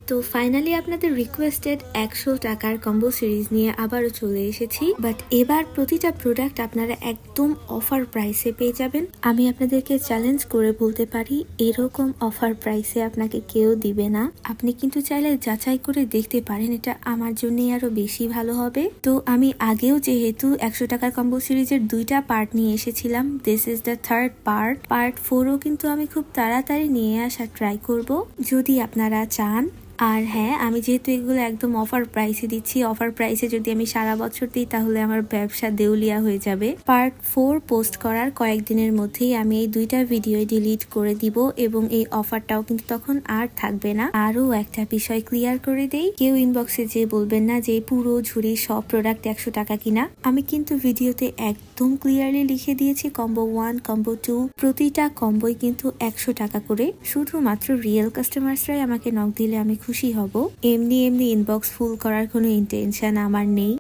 তো ফাইনালি আপনাদের রিকোয়েস্টেড 100 টাকার কম্বো সিরিজ নিয়ে আবারও চলে এসেছি, বাট এবার প্রতিটা প্রোডাক্ট আপনারা একদম অফার প্রাইসে পেয়ে যাবেন। আমি আপনাদেরকে চ্যালেঞ্জ করে বলতে পারি এরকম অফার প্রাইসে আপনাকে কেউ দিবে না। আপনি কিন্তু চাইলে যাচাই করে দেখতে পারেন, এটা আমার জন্যই আরো বেশি ভালো হবে। তো আমি আগেও যেহেতু 100 টাকার কম্বো সিরিজের 2টা পার্ট নিয়ে এসেছিলাম, this is the third part. Part 4ও কিন্তু আমি খুব তাড়াতাড়ি নিয়ে আসার ট্রাই করব যদি আপনারা চান। আর হ্যাঁ, আমি যেহেতু এগুলো একদম অফার প্রাইসে দিচ্ছি, অফার প্রাইসে যদি আমি সারা বছর দিই তাহলে আমার ব্যবসা দেউলিয়া হয়ে যাবে। পার্ট 4 পোস্ট করার কয়েকদিনের মধ্যেই আমি এই 2টা ভিডিও ডিলিট করে দিব এবং এই অফারটাও কিন্তু তখন আর থাকবে না। আরো একটা বিষয় ক্লিয়ার করে দেই, কেউ ইনবক্সে যে বলবেন না যে পুরো ঝুড়ি সব প্রোডাক্ট 100 টাকা কিনা। আমি কিন্তু ভিডিওতে একদম ক্লিয়ারলি লিখে দিয়েছি কম্বো 1, কম্বো 2 প্রতিটা কম্বোই কিন্তু 100 টাকা করে। শুধুমাত্র রিয়েল কাস্টমার্সরাই আমাকে নক দিলে আমি খুশি হব। এমনি ইনবক্স ফুল করার কোনো ইন্টেনশন আমার নেই।